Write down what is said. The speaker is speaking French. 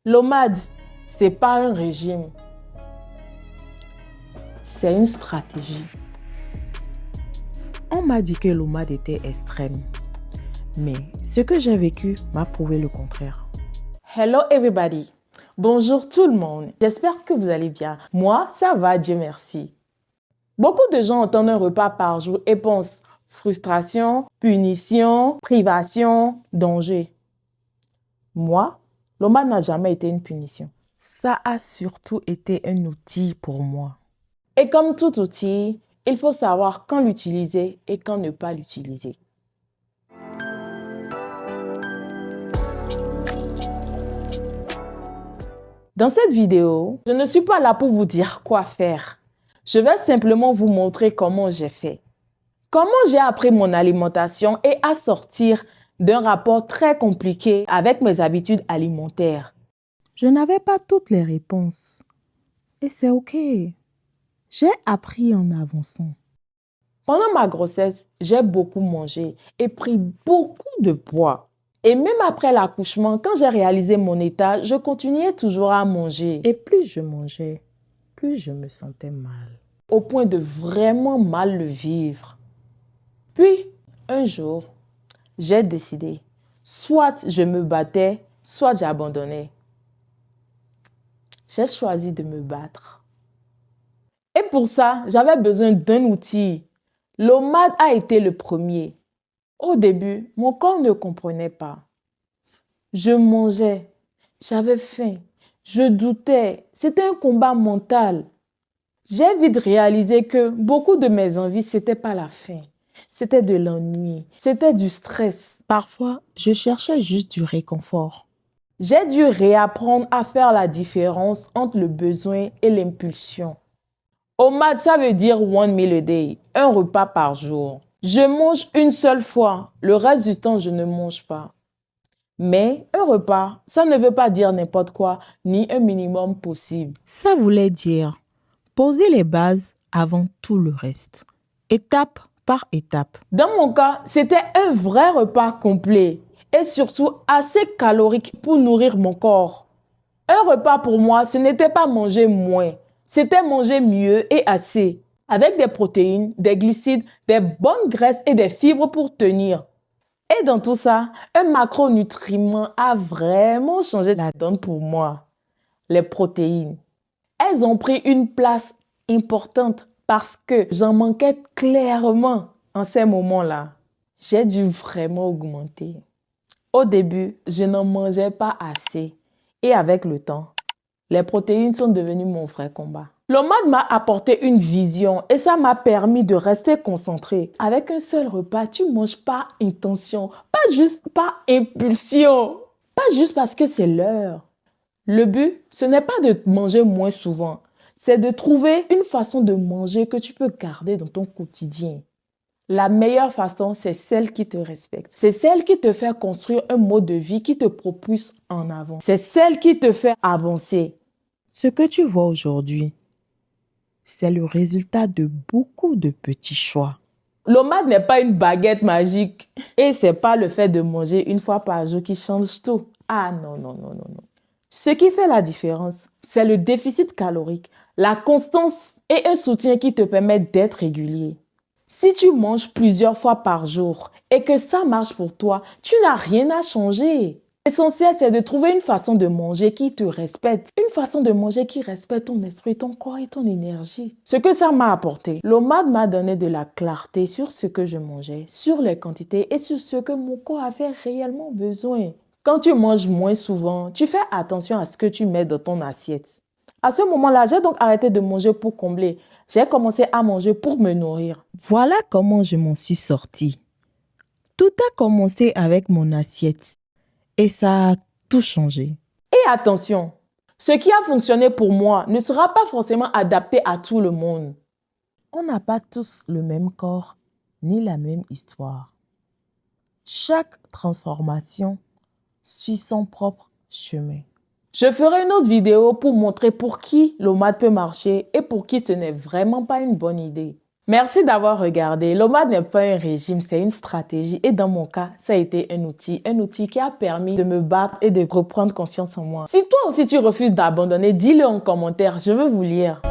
L'OMAD, c'est pas un régime, c'est une stratégie. On m'a dit que l'OMAD était extrême, mais ce que j'ai vécu m'a prouvé le contraire. Hello everybody, bonjour tout le monde, j'espère que vous allez bien. Moi, ça va, Dieu merci. Beaucoup de gens entendent un repas par jour et pensent frustration, punition, privation, danger. Moi, l'OMAD n'a jamais été une punition. Ça a surtout été un outil pour moi. Et comme tout outil, il faut savoir quand l'utiliser et quand ne pas l'utiliser. Dans cette vidéo, je ne suis pas là pour vous dire quoi faire. Je vais simplement vous montrer comment j'ai fait. Comment j'ai appris mon alimentation et à sortir d'un rapport très compliqué avec mes habitudes alimentaires. Je n'avais pas toutes les réponses. Et c'est ok. J'ai appris en avançant. Pendant ma grossesse, j'ai beaucoup mangé et pris beaucoup de poids. Et même après l'accouchement, quand j'ai réalisé mon état, je continuais toujours à manger. Et plus je mangeais, plus je me sentais mal. Au point de vraiment mal le vivre. Puis, un jour, j'ai décidé, soit je me battais, soit j'abandonnais. J'ai choisi de me battre. Et pour ça, j'avais besoin d'un outil. L'OMAD a été le premier. Au début, mon corps ne comprenait pas. Je mangeais, j'avais faim, je doutais, c'était un combat mental. J'ai vite réalisé que beaucoup de mes envies, c'était pas la faim, c'était de l'ennui, c'était du stress. Parfois, je cherchais juste du réconfort. J'ai dû réapprendre à faire la différence entre le besoin et l'impulsion. OMAD, ça veut dire one meal a day, un repas par jour. Je mange une seule fois, le reste du temps, je ne mange pas. Mais un repas, ça ne veut pas dire n'importe quoi, ni un minimum possible. Ça voulait dire poser les bases avant tout le reste, étape par étape. Dans mon cas, c'était un vrai repas complet et surtout assez calorique pour nourrir mon corps. Un repas pour moi, ce n'était pas manger moins, c'était manger mieux et assez, avec des protéines, des glucides, des bonnes graisses et des fibres pour tenir. Et dans tout ça, un macronutriment a vraiment changé la donne pour moi. Les protéines. Elles ont pris une place importante parce que j'en manquais clairement en ces moments-là. J'ai dû vraiment augmenter. Au début, je n'en mangeais pas assez. Et avec le temps, les protéines sont devenues mon vrai combat. L'OMAD m'a apporté une vision et ça m'a permis de rester concentré. Avec un seul repas, tu manges par intention, pas juste par impulsion, pas juste parce que c'est l'heure. Le but, ce n'est pas de manger moins souvent, c'est de trouver une façon de manger que tu peux garder dans ton quotidien. La meilleure façon, c'est celle qui te respecte. C'est celle qui te fait construire un mode de vie qui te propulse en avant. C'est celle qui te fait avancer. Ce que tu vois aujourd'hui, c'est le résultat de beaucoup de petits choix. L'OMAD n'est pas une baguette magique. Et c'est pas le fait de manger une fois par jour qui change tout. Ah non, non, non, non, non. Ce qui fait la différence, c'est le déficit calorique, la constance et un soutien qui te permettent d'être régulier. Si tu manges plusieurs fois par jour et que ça marche pour toi, tu n'as rien à changer. L'essentiel, c'est de trouver une façon de manger qui te respecte. Une façon de manger qui respecte ton esprit, ton corps et ton énergie. Ce que ça m'a apporté, l'OMAD m'a donné de la clarté sur ce que je mangeais, sur les quantités et sur ce que mon corps avait réellement besoin. Quand tu manges moins souvent, tu fais attention à ce que tu mets dans ton assiette. À ce moment-là, j'ai donc arrêté de manger pour combler. J'ai commencé à manger pour me nourrir. Voilà comment je m'en suis sortie. Tout a commencé avec mon assiette et ça a tout changé. Et attention, ce qui a fonctionné pour moi ne sera pas forcément adapté à tout le monde. On n'a pas tous le même corps ni la même histoire. Chaque transformation suit son propre chemin. Je ferai une autre vidéo pour montrer pour qui l'OMAD peut marcher et pour qui ce n'est vraiment pas une bonne idée. Merci d'avoir regardé. L'OMAD n'est pas un régime, c'est une stratégie. Et dans mon cas, ça a été un outil qui a permis de me battre et de reprendre confiance en moi. Si toi aussi tu refuses d'abandonner, dis-le en commentaire, je veux vous lire.